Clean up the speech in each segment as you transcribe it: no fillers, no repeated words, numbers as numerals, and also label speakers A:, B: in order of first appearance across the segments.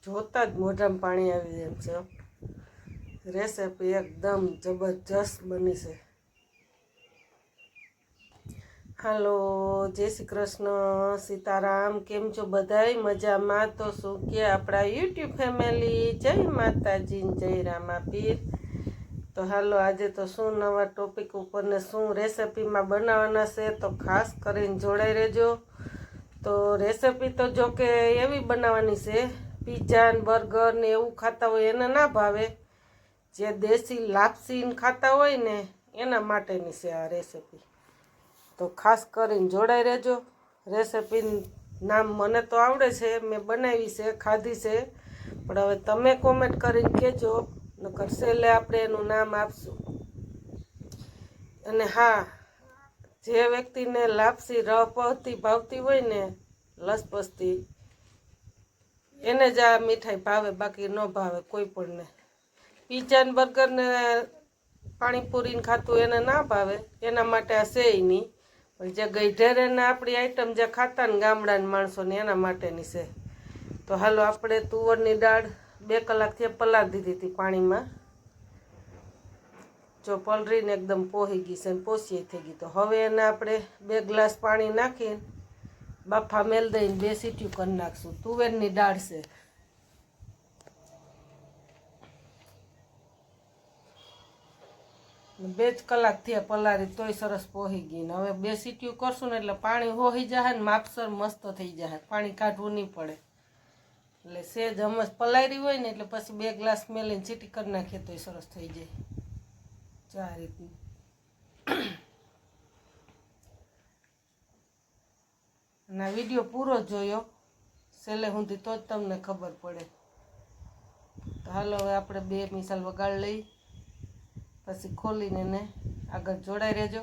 A: જોતા જ મોઢામાં પાણી આવી એમ છે. રેસીપી એકદમ જબરજસ્ત બની છે. હાલો, જય શ્રી કૃષ્ણ, સીતારામ. કેમ છો બધાય? મજામાં? તો શું કે આપણા યુટ્યુબ ફેમિલી, જય માતાજી, જય રામાપીર. તો હાલો, આજે તો શું નવા ટોપિક ઉપર ને શું રેસીપીમાં બનાવવાના છે, તો ખાસ કરીને જોડાઈ રહેજો. તો રેસીપી તો જો કે એવી બનાવવાની છે, પીઝા ને બર્ગર ને એવું ખાતા હોય એને ના ભાવે, જે દેશી લાપસી ખાતા હોય ને એના માટેની છે આ રેસીપી. તો ખાસ કરીને જોડાઈ રહેજો. રેસીપી નામ મને તો આવડે છે, મેં બનાવી છે, ખાધી છે, પણ હવે તમે કોમેન્ટ કરીને કહેજો, નકર છેલ્લે આપણે એનું નામ આપશું. અને હા, જે વ્યક્તિને લાપસી રપતી ભાવતી હોય ને, લસપસતી, એને જ આ મીઠાઈ ભાવે, બાકી ન ભાવે કોઈ પણને. પીઝા ને બર્ગર ને પાણીપુરીને ખાતું એને ના ભાવે, એના માટે આ છે નહીં. પણ જે ગઈઢેરે ને આપણી આઈટમ જે ખાતા ને ગામડાના માણસોને એના માટેની છે. તો હાલો, આપણે તુવરની દાળ 2 કલાકથી પલાળી દીધી હતી પાણીમાં. જો પલળીને એકદમ પોહી ગઈ છે, પોસી થઈ ગઈ. તો હવે એને આપણે 2 ગ્લાસ પાણી નાખીને બાફા મેલ દઈને 2 સીટીયું કરી નાખશું. તુવેરની દાળ છે. બે જ કલાક થયા પલાળી, તોય સરસ પોહી ગઈ. ને હવે 2 સીટીયું કરશું ને એટલે પાણી હોઈ જાય ને માપસર મસ્ત થઈ જાય, પાણી કાઢવું નહીં પડે. એટલે સેજ હમણાં પલાળી હોય ને એટલે પછી 2 ગ્લાસ મેલીને સીટી કરી નાખીએ તોય સરસ થઈ જાય. આ રીતનું. અને આ વિડીયો પૂરો જોયો છેલ્લે સુધી તો જ તમને ખબર પડે. તો હાલો, હવે આપણે 2 મિસાલ વગાડ લઈ, પછી ખોલીને એને આગળ જોડાઈ રહેજો.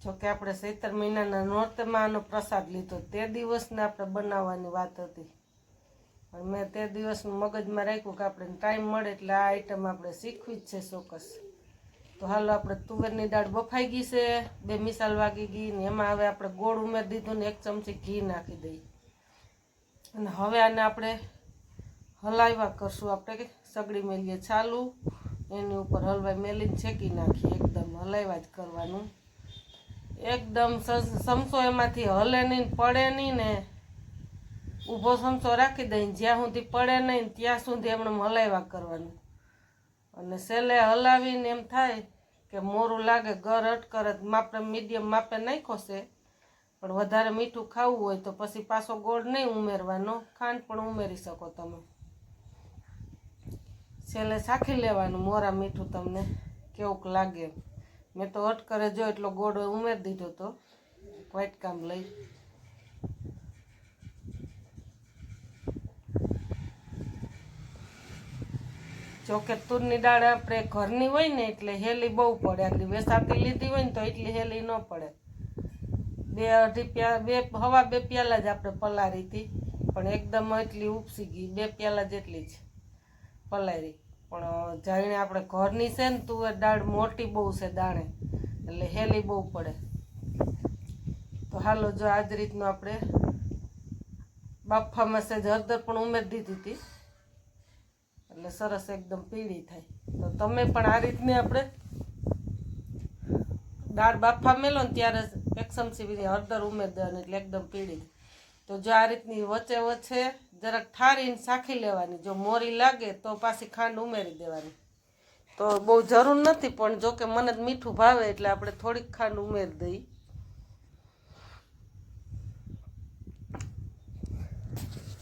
A: જોકે આપણે ચૈત્ર મહિનાના નોરતમાં આનો પ્રસાદ લીધો, તે દિવસને આપણે બનાવવાની વાત હતી. પણ મેં તે દિવસનું મગજમાં રાખ્યું કે આપણે ટાઈમ મળે એટલે આ આઈટમ આપણે શીખવી જ છે ચોક્કસ. તો હાલો, આપણે તુવેરની દાળ બફાઈ ગઈ છે, 2 મિસાલ વાગી ગઈ ને એમાં હવે આપણે ગોળ ઉમેરી દીધું ને 1 ચમચી ઘી નાખી દઈએ. અને હવે આને આપણે હલાવ્યા કરશું. આપણે સગડી મેલીએ ચાલુ, એની ઉપર હલવાઈ મેલીને છેકી નાખીએ. એકદમ હલાવ્યા જ કરવાનું. એકદમ સમસો એમાંથી હલે નહીં, પડે નહીં ને ઊભો સમસો રાખી દઈને જ્યાં સુધી પડે નહીં ત્યાં સુધી એમણે હલાવ્યા કરવાનું. અને છેલ્લે હલાવીને એમ થાય કે મોરું લાગે, ગર અટકરે, માપે મીડિયમ માપે નાખ્યો છે, પણ વધારે મીઠું ખાવું હોય તો પછી પાછો ગોળ નહીં ઉમેરવાનો, ખાંડ પણ ઉમેરી શકો તમે. છેલ્લે ચાખી લેવાનું મોરા મીઠું તમને કેવુંક લાગે. મેં તો અટકરે જો એટલો ગોળ ઉમેરી દીધો તો વાટકામ લઈ. જોકે તુરની દાળ આપણે ઘરની હોય ને એટલે હેલી બહુ પડે, આટલી વેસાતી લીધી હોય ને તો એટલી હેલી ન પડે. 2 પ્યાલા જ આપણે પલાળી હતી, પણ એકદમ એટલી ઉપસી ગઈ. 2 પ્યાલા જેટલી જ પલાળી. પણ જાણે આપણે ઘરની છે ને તુવેર દાળ મોટી બહુ છે દાણે, એટલે હેલી બહુ પડે. તો હાલો, જો આ જ રીતનું આપણે બાફામાં સેજ હળદર પણ ઉમેરી દીધી હતી, એટલે સરસ એકદમ પીળી થાય. તો તમે પણ આ રીતની આપણે દાળ બાફા મેલો ને ત્યારે 1 ચમચી હળદર ઉમેરી દેવાની, એટલે એકદમ પીળી. તો જો આ રીતની વચ્ચે વચ્ચે જરાક ઠારીને ચાખી લેવાની. જો મોરી લાગે તો પાછી ખાંડ ઉમેરી દેવાની. તો બહુ જરૂર નથી, પણ જો કે મને જ મીઠું ભાવે એટલે આપણે થોડીક ખાંડ ઉમેરી દઈએ.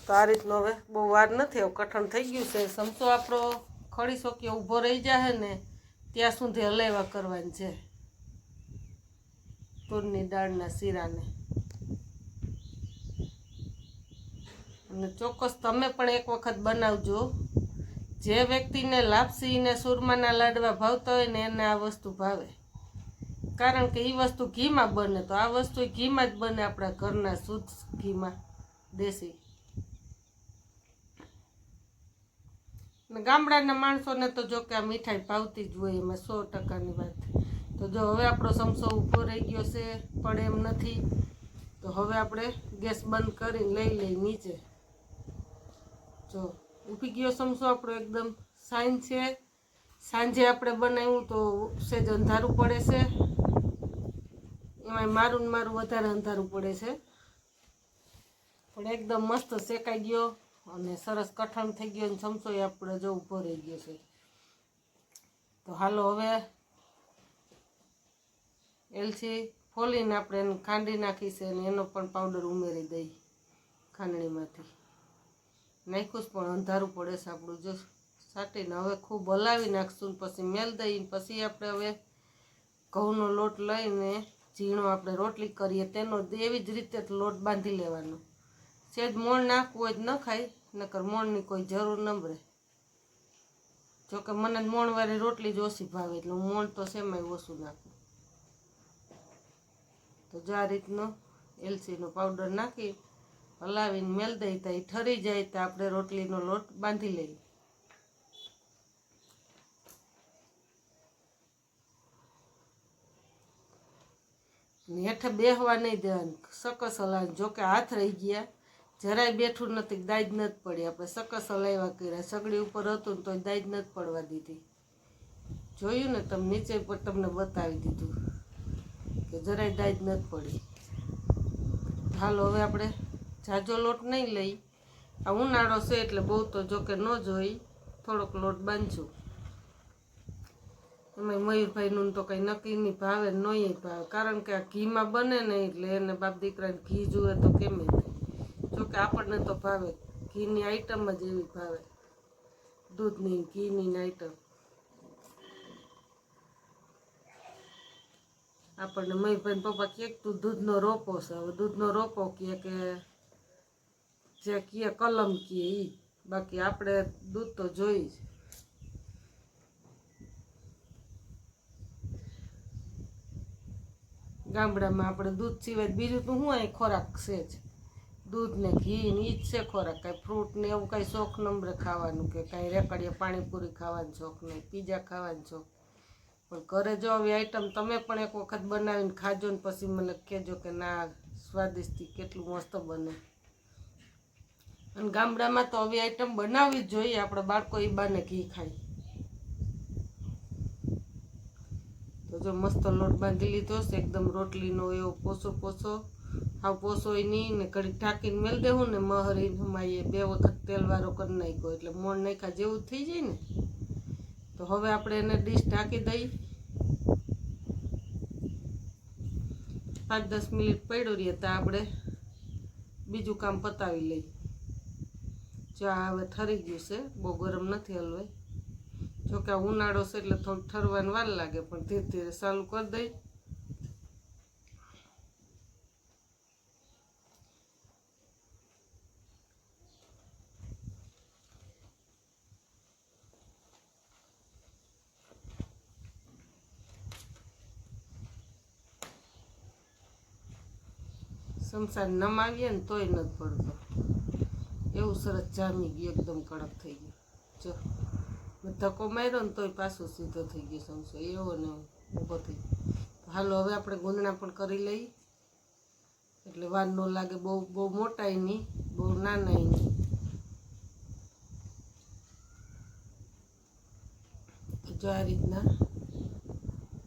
A: તો આ રીતનો હવે બહુ વાર નથી, હવે કઠણ થઈ ગયું છે. સમસો આપણો ખડી શોકીએ ઊભો રહી જાય ને ત્યાં સુધી હલાવ્યા કરવાની છે તુરની દાળના શીરાને. અને ચોક્કસ તમે પણ એક વખત બનાવજો. જે વ્યક્તિને લાપસી ને સુરમાના લાડવા ભાવતા હોય ને એને આ વસ્તુ ભાવે, કારણ કે એ વસ્તુ ઘીમાં બને. તો આ વસ્તુ ઘીમાં જ બને, આપણા ઘરના શુદ્ધ ઘીમાં, દેશી. ગામડાના માણસોને તો જો કે આ મીઠાઈ ભાવતી જ હોય, એમાં 100%ની વાત. તો જો હવે આપણો સમસો ઊભો રહી ગયો છે, પણ એમ નથી. તો હવે આપણે ગેસ બંધ કરીને લઈ નીચે. જો ઉભી ગયો સમસો આપણો એકદમ સાઈન છે. સાંજે આપણે બનાવ્યું તો સેજ અંધારું પડે છે, એમાં મારું વધારે અંધારું પડે છે, પણ એકદમ મસ્ત શેકાઈ ગયો અને સરસ કઠણ થઈ ગયો. અને સમસો એ આપણે જો ઊભો રહી ગયો છે. તો હાલો હવે એલચી ફોલીને આપણે એને ખાંડી નાખી છે અને એનો પણ પાવડર ઉમેરી દઈ. ખાંડણીમાંથી નાખ્યું પણ અંધારું પડે છે આપણું. જો સાટીને હવે ખૂબ હલાવી નાખશું, પછી મેલ દઈને પછી આપણે હવે ઘઉંનો લોટ લઈને ઝીણો આપણે રોટલી કરીએ તેનો એવી જ રીતે લોટ બાંધી લેવાનો. સેજ મોણ નાખવું હોય તો ન ખાય, નકર મોણની કોઈ જરૂર ન રહે. જોકે મને મોણવાળી રોટલી જ ઓછી ભાવે એટલે હું મોણ તો શેમાંય ઓછું નાખું. તો જો આ રીતનો એલચીનો પાવડર નાખી હલાવીને મેલ દઈ તો એ ઠરી જાય તો આપણે રોટલીનો લોટ બાંધી લઈએ. હેઠે બેહવા નહીં દેવાનું, સકસ હલાવીને. જોકે હાથ રહી ગયા, જરાય બેઠું નથી, દાજ નથી પડી. આપણે સકસ હલાવ્યા કર્યા, સગડી ઉપર હતું ને તો દાજ નથી પડવા દીધી. જોયું ને તમે, નીચે પર તમને બતાવી દીધું કે જરાય દાજ નથી પડી. હાલો હવે આપણે જાજો લોટ નહીં લઈ, આ ઉનાળો છે એટલે બહુ તો જોકે ન જોઈ, થોડોક લોટ બાંધશું. એમાં મયુરભાઈનું તો કંઈ નક્કી નહીં, ભાવે નહીં ભાવે, કારણ કે આ ઘીમાં બને ને એટલે એને બાપ દીકરાને ઘી જુએ તો કેમ થાય. જોકે આપણને તો ભાવે, ઘીની આઈટમ જ એવી ભાવે, દૂધની ઘીની આઈટમ. આપણને મયુરભાઈ પપ્પા કહે તું દૂધનો રોપો છે, હવે દૂધનો રોપો કહે કે જે કહે કલમ કહે એ, બાકી આપણે દૂધ તો જોઈ જ. ગામડામાં આપણે દૂધ સિવાય બીજું તો શું અહીં ખોરાક છે જ, દૂધ ને ઘી ને એ જ છે ખોરાક. કાંઈ ફ્રૂટ ને એવું કાંઈ શોખ નંબરે ખાવાનું કે કાંઈ રેકડીએ પાણીપુરી ખાવાનું શોખ નહીં, પીઝા ખાવાનું શોખ. પણ ઘરે જો આવી આઈટમ તમે પણ એક વખત બનાવીને ખાજો ને પછી મને કહેજો કે ના સ્વાદિષ્ટથી કેટલું મસ્ત બને. અને ગામડામાં તો આવી આઈટમ બનાવવી જ જોઈએ, આપણે બાળકો એ બાને ઘી ખાય. તો જો મસ્ત લોટ બાંધી લીધો છે, એકદમ રોટલીનો એવો પોસો હાવ પોસોય નહીં ને, ઘડીક ઢાંકીને મેળ દેવું ને મહરી હમાઈએ 2 વખત તેલવાળો કરી નાખ્યો એટલે મોણ નાખ્યા જેવું થઈ જાય ને. તો હવે આપણે એને ડીશ ઢાંકી દઈ, 5-10 મિનિટ પડ્યો રહીએ તો આપણે બીજું કામ પતાવી લઈ. જો આ હવે ઠરી ગયું છે, બહુ ગરમ નથી હલવાય. જોકે આ ઉનાળો છે એટલે થોડુંક ઠરવાની વાર લાગે, પણ ધીરે ધીરે ચાલુ કરી દઈ. સંસાર નમાવીએ ને તોય નથી પડતો, એવું સરસ જામી ગયું, એકદમ કડક થઈ ગયું. જો મેં ધક્કો માર્યો ને તોય પાછો સીધો થઈ ગયો સમસો, એવો ને ઊભો થઈ ગયો. હાલો હવે આપણે ગુંદણા પણ કરી લઈ એટલે વાર ન લાગે. બહુ મોટાય નહીં, બહુ નાનાય નહીં. તો જો આ રીતના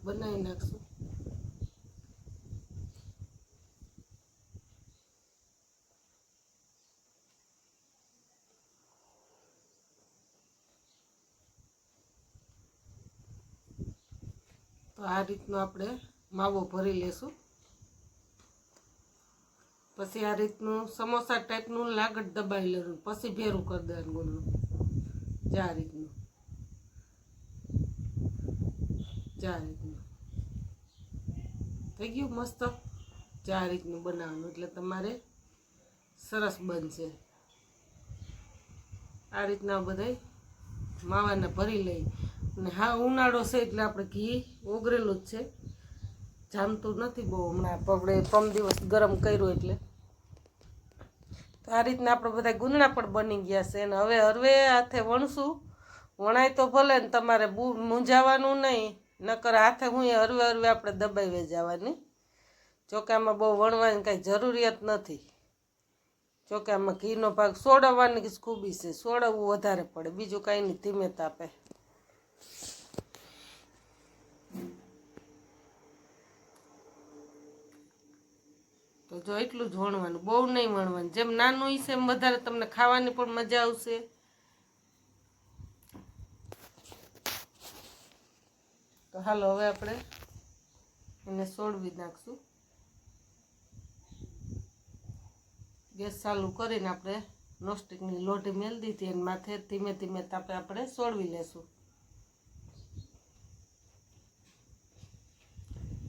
A: બનાવી નાખશું. તો આ રીતનો આપણે માવો ભરી લેશું. પછી આ રીતનું સમોસા ટાઈપનું લાગટ દબાવી લેવું, પછી ભેરું કરી દેવાનું ગોળનું. આ રીતનું થઈ ગયું મસ્ત. આ રીતનું બનાવવાનું એટલે તમારે સરસ બનશે. આ રીતના બધા માવાને ભરી લઈ. અને હા ઉનાળો છે એટલે આપણે ઘી ઓગળેલું જ છે, જામતું નથી બહુ. હમણાં આપણે 3 દિવસ ગરમ કર્યું એટલે. તો આ રીતના આપણે બધા ગુંદણા પણ બની ગયા છે. અને હવે હાથે વણશું. વણાય તો ભલે ને તમારે મૂંઝાવાનું નહીં, નકર હાથે હું હરવે આપણે દબાવી જવાની. ચોકામાં બહુ વણવાની કાંઈ જરૂરિયાત નથી. ચોકામાં ઘીનો ભાગ સોડવવાની જ ખૂબી છે, સોડવવું વધારે પડે, બીજું કાંઈ નહીં, ધીમે તાપે. તો જો એટલું જ વણવાનું, બહુ નહીં વણવાનું. જેમ નાનું હશે એમ વધારે તમને ખાવાની પણ મજા આવશે. તો હાલો હવે આપણે એને સોડવી નાખશું. ગેસ ચાલુ કરીને આપણે નોનસ્ટિકની લોઢી મેળ દીધી અને માથે ધીમે ધીમે તાપે આપણે સોડવી લેશું.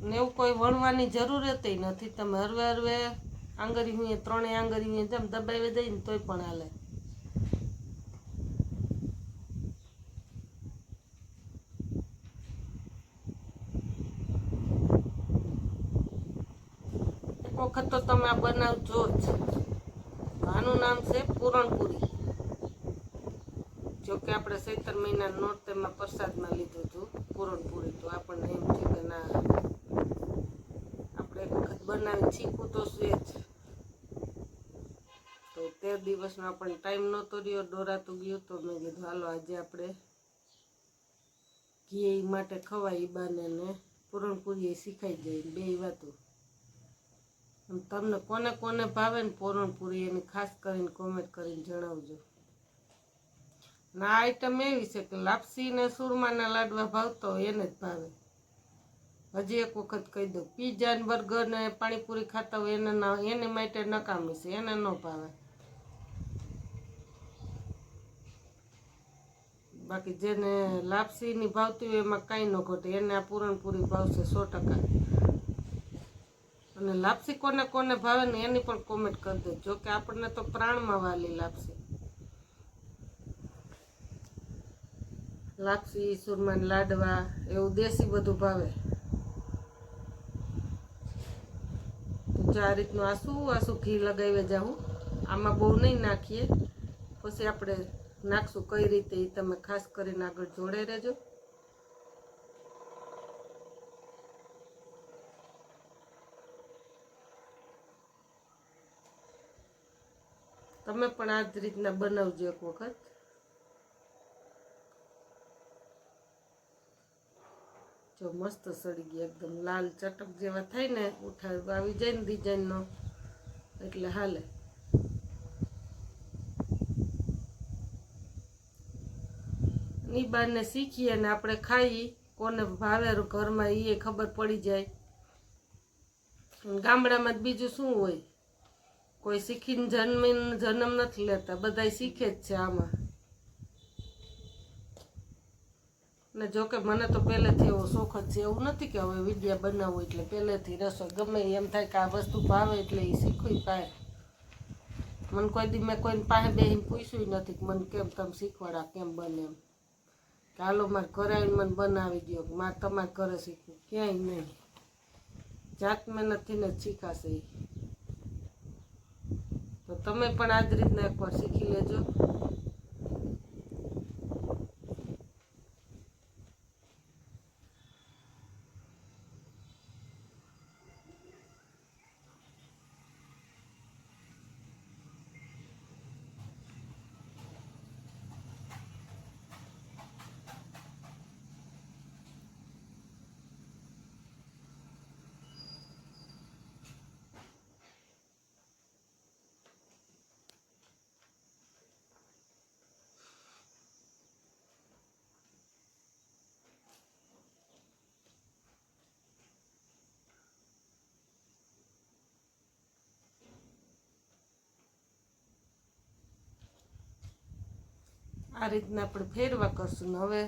A: ને એવું કોઈ વણવાની જરૂરત નથી. તમે હરવે હરવે આંગળી હોય, ત્રણેય આંગળી હોય જેમ દબાવી દઈને તોય પણ હાલે. એક વખત તો તમે આ બનાવજો જ. આનું નામ છે પૂરણપૂરી. જો કે આપણે ચૈત્ર મહિના નોરતેમાં પ્રસાદમાં લીધું હતું પૂરણપૂરી, તો આપણને એમ છે કે ના આપણે એક વખત બનાવી શીખવું તો છે જ. તો તે દિવસનો આપણને ટાઈમ નહોતો રહ્યો, દોરાતું ગયું, તો મેં કીધું હાલો આજે આપણે ઘી માટે ખવાય બાને ને પૂરણપૂરી એ શીખાઈ જાય, બે વાતું. તમને કોને કોને ભાવે ને પૂરણપૂરી એની ખાસ કરીને કોમેન્ટ કરીને જણાવજો. ના આઈટમ એવી છે કે લાપસી ને સુરમાના લાડવા ભાવતો હોય એને જ ભાવે. હજી એક વખત કહી દઉં, પીઝા ને બર્ગર ને પાણીપુરી ખાતા હોય એને માટે નકામી છે, એને ન ભાવે. બાકી જેને લાપસીની ભાવતી હોય એમાં કાંઈ ન ઘટે, એને આ પૂરણપૂરી ભાવશે 100%. અને લાપસી કોને કોને ભાવે ને એની પણ કોમેન્ટ કરી દે. જોકે આપણને તો પ્રાણમાં વાલી લાપસી. લાપસી, સુરમાન લાડવા એવું દેશી બધું ભાવે. જો આ રીતનું આસું ઘી લગાવી જાઉં. આમાં બહુ નહીં નાખીએ, પછી આપણે નાખશું કઈ રીતે એ તમે ખાસ કરીને આગળ જોડે રહેજો. તમે પણ આ જ રીતના બનાવજો એક વખત. જો મસ્ત સડી ગયા, એકદમ લાલ ચટક જેવા થાય ને, ઉઠાવ આવી જાય ને ડિઝાઇનનો એટલે હાલે. ઈ બારને શીખીએ અને આપણે ખાઈ, કોને ભાવે ઘરમાં એ ખબર પડી જાય. ગામડામાં બીજું શું હોય, કોઈ શીખીને જન્મ નથી લેતા, બધા શીખે જ છે આમાં. ને જોકે મને તો પહેલેથી એવો શોખ જ છે, એવું નથી કે હવે વિડીયા બનાવવું એટલે પહેલેથી રસોઈ ગમે એમ થાય કે આ વસ્તુ ભાવે એટલે એ શીખવી પાય. મને કોઈ દી મેં કોઈને પાસે બેસીને પૂછ્યું નથી કે મને કેમ તમે શીખવાડા, કેમ બને એમ. કે હાલો મારે ઘરે આવીને મને બનાવી દો, મારે તમારે ઘરે શીખવું, ક્યાંય નહીં. જાત મહેનતથી ને જ શીખાશે એ. તો તમે પણ આ જ રીતના એકવાર શીખી લેજો. આ રીતના આપણે ફેરવા કરશું ને હવે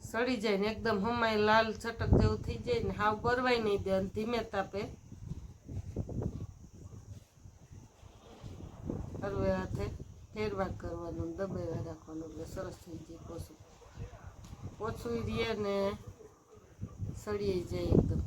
A: સડી જાય ને એકદમ હમાય લાલ ચટક જેવું થઈ જાય ને, હાવ બરવાય નહીં દે, ધીમે તાપે હરવે હાથે ફેરવા કરવાનું, દબાવ્યા રાખવાનું એટલે સરસ થઈ જાય. ઓછું રહે ને સળી જાય એકદમ.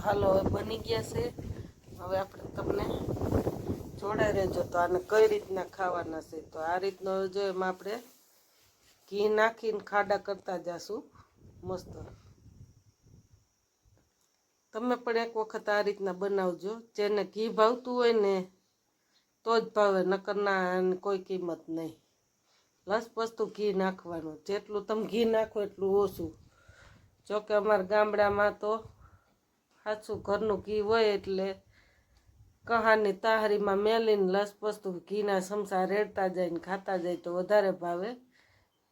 A: હાલો હવે બની ગયા છે. હવે આપણે તમને જોડાઈ રહેજો તો આને કઈ રીતના ખાવાના છે. તો આ રીતનો જો એમાં આપણે ઘી નાખીને ખાડા કરતા જઈશું મસ્ત. તમે પણ એક વખત આ રીતના બનાવજો. જેને ઘી ભાવતું હોય ને તો જ ભાવે, નકર ના કોઈ કિંમત નહીં. લસપસતું ઘી નાખવાનું, જેટલું તમે ઘી નાખો એટલું ઓછું. જોકે અમારા ગામડામાં તો સાચું ઘરનું ઘી હોય એટલે કહાની તાહરીમાં મેલીને લસપસતું ઘીના સમસા રેડતા જાય ને ખાતા જાય તો વધારે ભાવે.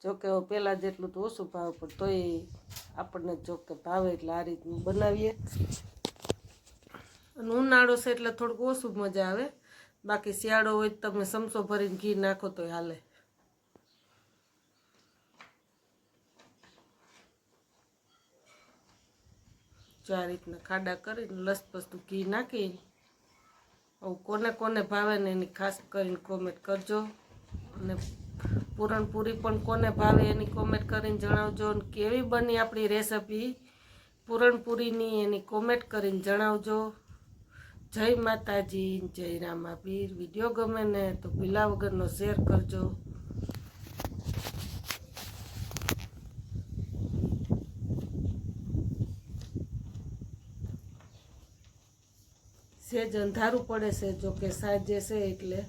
A: જોકે પહેલાં જેટલું તો ઓછું ભાવે પણ તોય આપણને જોકે ભાવે એટલે આ રીતનું બનાવીએ. અને ઉનાળો છે એટલે થોડુંક ઓછું મજા આવે. બાકી શિયાળો હોય તો તમે સમસો ભરીને ઘી નાખો તોય હાલે. જો આ રીતના ખાડા કરીને લસપસતું ઘી નાખી કોને કોને ભાવે ને એની ખાસ કરીને કોમેન્ટ કરજો. અને પૂરણપૂરી પણ કોને ભાવે એની કોમેન્ટ કરીને જણાવજો. અને કેવી બની આપણી રેસિપી પૂરણપૂરીની એની કોમેન્ટ કરીને જણાવજો. જય માતાજી, જય રામાપીર. વિડીયો ગમે ને તો ભીલા વગરનો શેર કરજો. સેજ અંધારું પડે છે, જોકે સાંજે છે એટલે